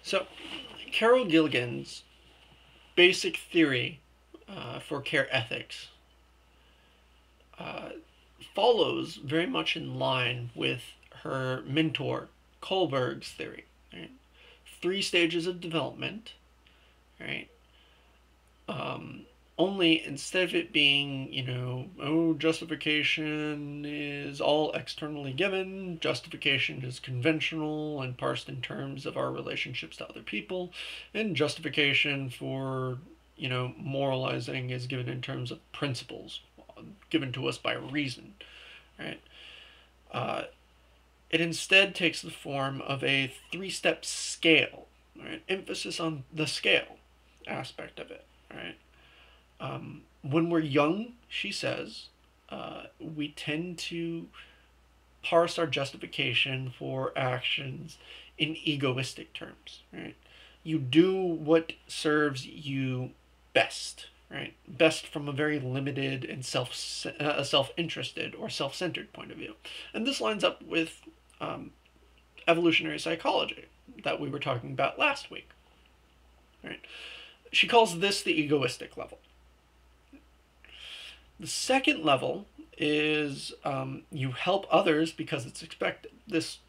So, Carol Gilligan's basic theory for care ethics follows very much in line with her mentor Kohlberg's theory. Right? 3 stages of development, right? Only instead of it being, justification is all externally given, justification is conventional and parsed in terms of our relationships to other people, and justification for, moralizing is given in terms of principles given to us by reason, right? Uh, it instead takes the form of a 3-step scale, right? Emphasis on the scale aspect of it, right? When we're young, she says, we tend to parse our justification for actions in egoistic terms, right? You do what serves you best, right? Best from a very limited and self-interested or self-centered point of view. And this lines up with evolutionary psychology that we were talking about last week, right? She calls this the egoistic level. The second level is you help others because it's expected. This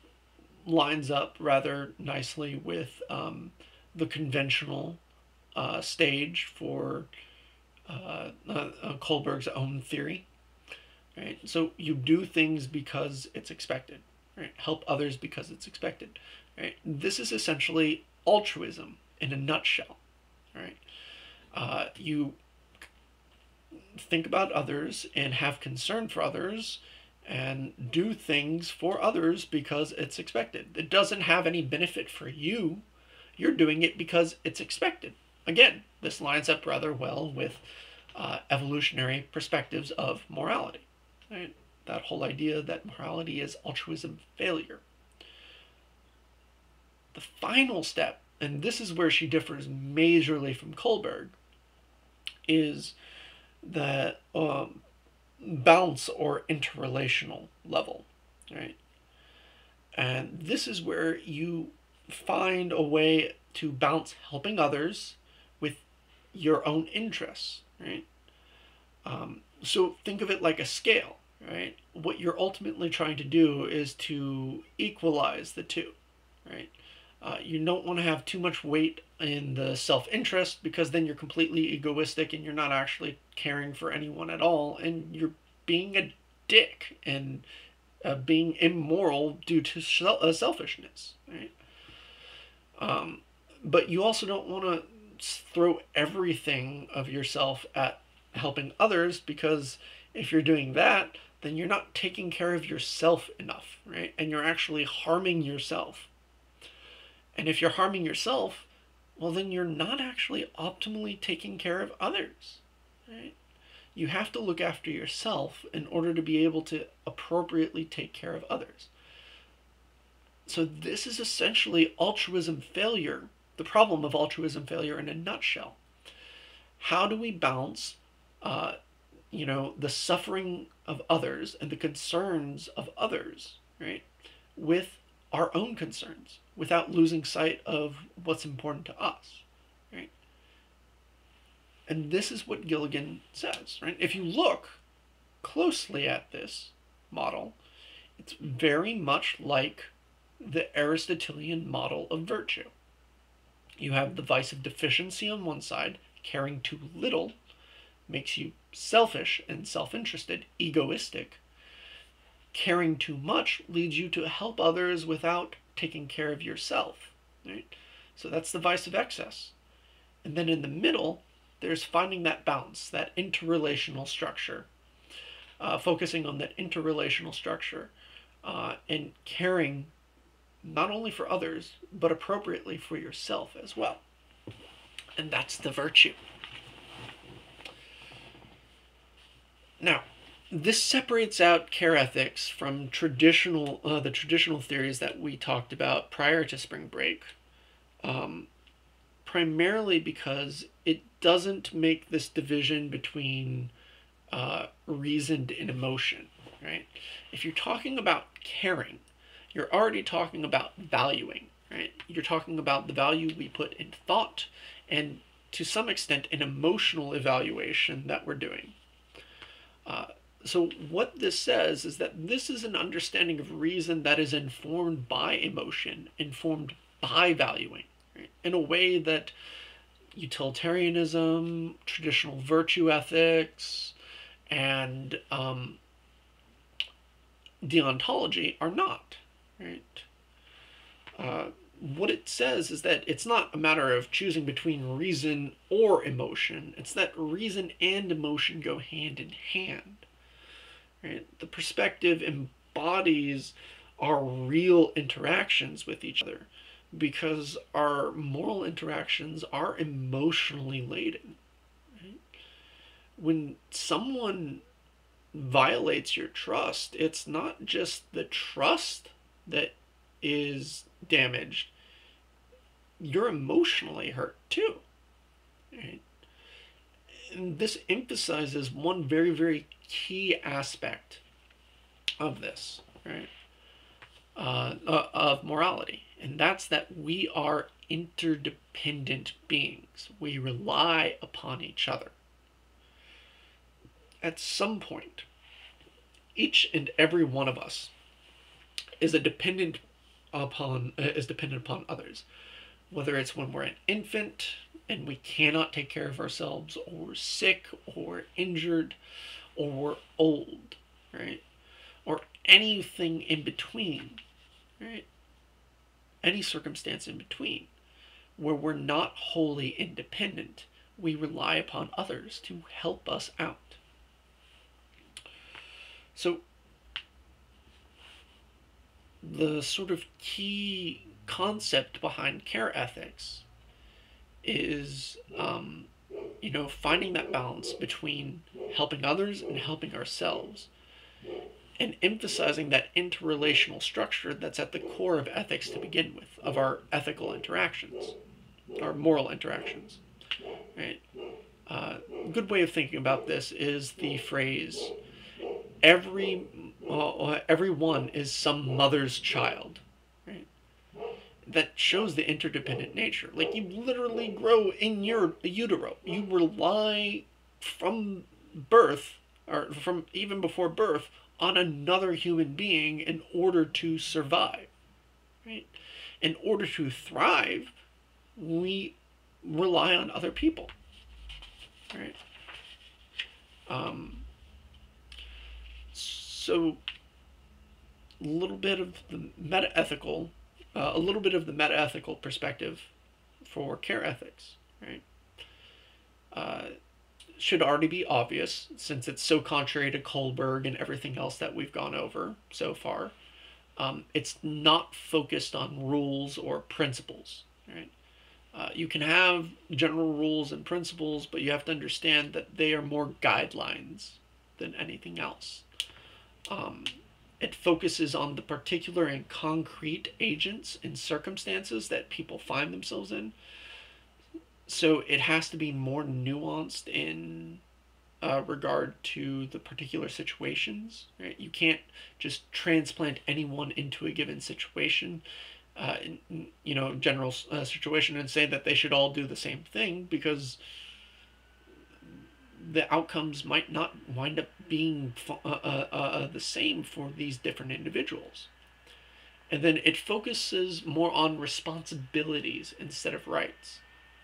lines up rather nicely with the conventional stage for Kohlberg's own theory. Right? So you do things because it's expected. Right? Help others because it's expected. Right? This is essentially altruism in a nutshell. Right? You think about others and have concern for others and do things for others because it's expected. It doesn't have any benefit for you. You're doing it because it's expected. Again, this lines up rather well with evolutionary perspectives of morality. Right? That whole idea that morality is altruism failure. The final step, and this is where she differs majorly from Kohlberg, is the balance or interrelational level, right? And this is where you find a way to balance helping others with your own interests, right? So think of it like a scale, right? What you're ultimately trying to do is to equalize the two, right? You don't want to have too much weight in the self-interest because then you're completely egoistic and you're not actually caring for anyone at all, and you're being a dick and being immoral due to selfishness, right? But you also don't want to throw everything of yourself at helping others, because if you're doing that, then you're not taking care of yourself enough, right? And you're actually harming yourself. And if you're harming yourself, well, then you're not actually optimally taking care of others, right? You have to look after yourself in order to be able to appropriately take care of others. So this is essentially altruism failure, the problem of altruism failure in a nutshell. How do we balance, the suffering of others and the concerns of others, right, with our own concerns without losing sight of what's important to us, right? And this is what Gilligan says, right? If you look closely at this model, it's very much like the Aristotelian model of virtue. You have the vice of deficiency on one side. Caring too little makes you selfish and self-interested, egoistic. Caring too much leads you to help others without taking care of yourself, right? So that's the vice of excess. And then in the middle, there's finding that balance, that interrelational structure, focusing on that interrelational structure and caring not only for others, but appropriately for yourself as well. And that's the virtue. Now, this separates out care ethics from the traditional theories that we talked about prior to spring break, primarily because it doesn't make this division between reasoned and emotion, right? If you're talking about caring, you're already talking about valuing, right? You're talking about the value we put in thought and, to some extent, an emotional evaluation that we're doing. So what this says is that this is an understanding of reason that is informed by emotion, informed by valuing, right? In a way that utilitarianism, traditional virtue ethics, and deontology are not, right? What it says is that it's not a matter of choosing between reason or emotion. It's that reason and emotion go hand in hand. Right? The perspective embodies our real interactions with each other because our moral interactions are emotionally laden. Right? When someone violates your trust, it's not just the trust that is damaged. You're emotionally hurt too. Right? And this emphasizes one very, very key aspect of this, right? Of morality, and that's that we are interdependent beings. We rely upon each other. At some point, each and every one of us is dependent upon others, whether it's when we're an infant and we cannot take care of ourselves, or we're sick, or we're injured, or we're old, right? Or anything in between, right? Any circumstance in between where we're not wholly independent, we rely upon others to help us out. So the sort of key concept behind care ethics is, finding that balance between helping others and helping ourselves, and emphasizing that interrelational structure that's at the core of ethics to begin with, of our ethical interactions, our moral interactions. Right? A good way of thinking about this is the phrase, everyone is some mother's child. Right? That shows the interdependent nature. Like, you literally grow in your utero. You rely from birth, or from even before birth, on another human being in order to survive. Right? In order to thrive, we rely on other people. Right? So a little bit of the meta-ethical perspective for care ethics, right? Should already be obvious, since it's so contrary to Kohlberg and everything else that we've gone over so far. It's not focused on rules or principles, right? You can have general rules and principles, but you have to understand that they are more guidelines than anything else. It focuses on the particular and concrete agents and circumstances that people find themselves in. So it has to be more nuanced in regard to the particular situations. Right? You can't just transplant anyone into a given situation, general situation, and say that they should all do the same thing, because the outcomes might not wind up being the same for these different individuals. And then it focuses more on responsibilities instead of rights.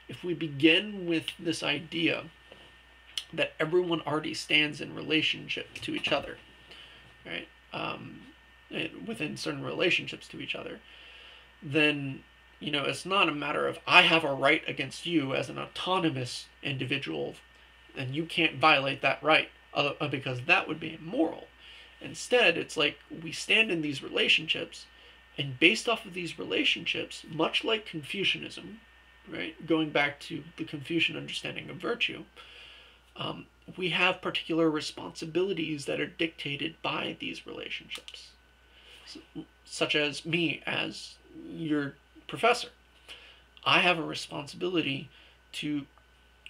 If we begin with this idea that everyone already stands in relationship to each other, right? Within certain relationships to each other, then it's not a matter of I have a right against you as an autonomous individual, and you can't violate that right, because that would be immoral. Instead, it's like we stand in these relationships, and based off of these relationships, much like Confucianism, right, going back to the Confucian understanding of virtue, we have particular responsibilities that are dictated by these relationships, such as me as your professor. I have a responsibility to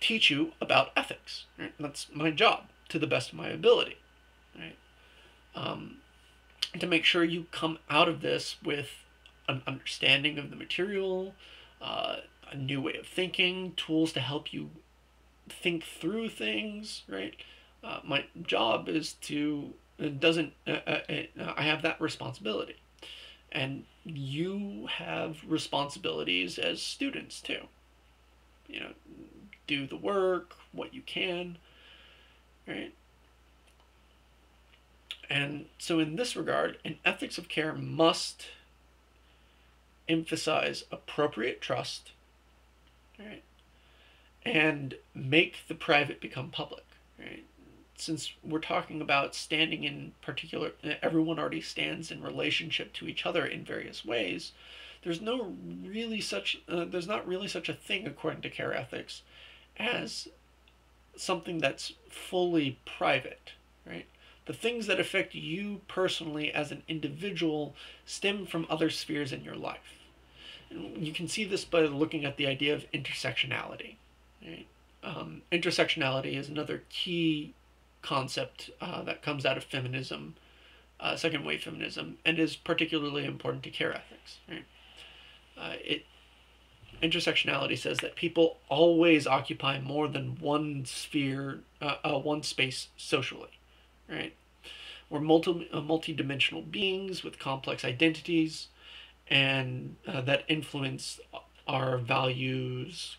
teach you about ethics. Right? That's my job, to the best of my ability. Right? To make sure you come out of this with an understanding of the material, a new way of thinking, tools to help you think through things, right? My job is to, it doesn't, I have that responsibility. And you have responsibilities as students too. You know, do the work, what you can, right? And so, in this regard, an ethics of care must emphasize appropriate trust, right? And make the private become public, right? Since we're talking about standing in particular, everyone already stands in relationship to each other in various ways. There's no really such, there's not really such a thing, according to care ethics, as something that's fully private, right? The things that affect you personally as an individual stem from other spheres in your life. And you can see this by looking at the idea of intersectionality, right? Intersectionality is another key concept that comes out of feminism, second wave feminism, and is particularly important to care ethics, right? Intersectionality says that people always occupy more than one sphere, one space socially, right? We're multi-dimensional beings with complex identities, and that influence our values,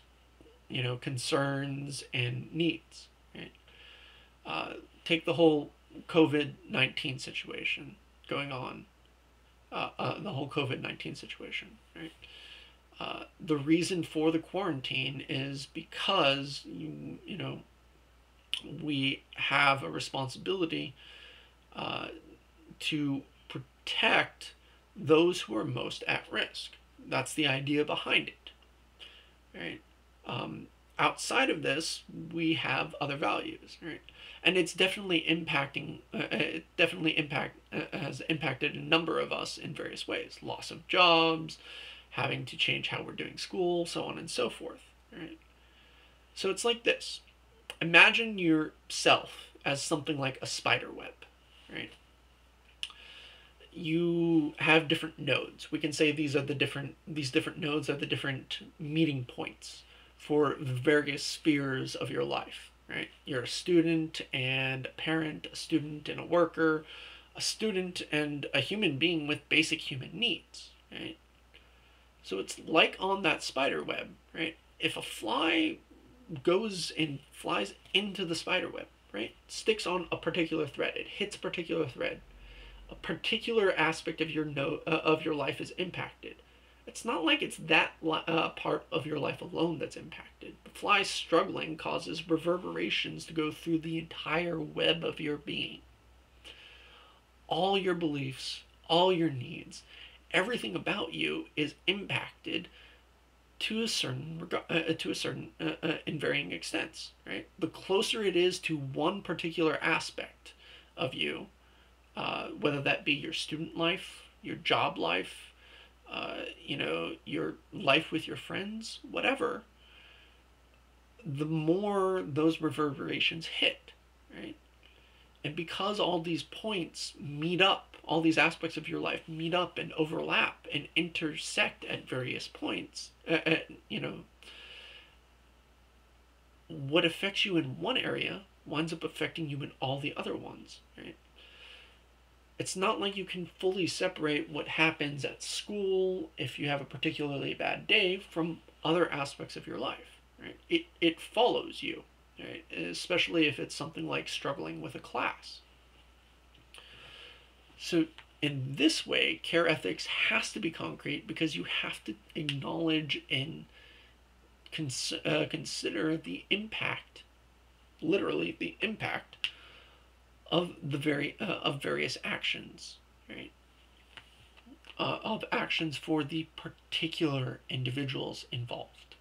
concerns and needs, right? Take the whole COVID-19 situation going on, the whole COVID-19 situation, right? The reason for the quarantine is because we have a responsibility to protect those who are most at risk. That's the idea behind it, right? Outside of this, we have other values, right? And it's definitely impacting. Has impacted a number of us in various ways: loss of jobs, having to change how we're doing school, so on and so forth, right? So it's like this. Imagine yourself as something like a spider web, right? You have different nodes. We can say these different nodes are the different meeting points for the various spheres of your life, right? You're a student and a parent, a student and a worker, a student and a human being with basic human needs, right? So it's like on that spider web, right? If a fly goes and flies into the spider web, right? Sticks on a particular thread, it hits a particular thread, a particular aspect of your life is impacted. It's not like it's that part of your life alone that's impacted. The fly struggling causes reverberations to go through the entire web of your being. All your beliefs, all your needs, everything about you is impacted to a certain in varying extents, right? The closer it is to one particular aspect of you, whether that be your student life, your job life, your life with your friends, whatever, the more those reverberations hit, right? And because all these points meet up, all these aspects of your life meet up and overlap and intersect at various points, what affects you in one area winds up affecting you in all the other ones, right? It's not like you can fully separate what happens at school if you have a particularly bad day from other aspects of your life, right? It follows you, right? Especially if it's something like struggling with a class. So in this way, care ethics has to be concrete because you have to acknowledge and consider the impact, literally the impact of various actions, right? Of actions for the particular individuals involved.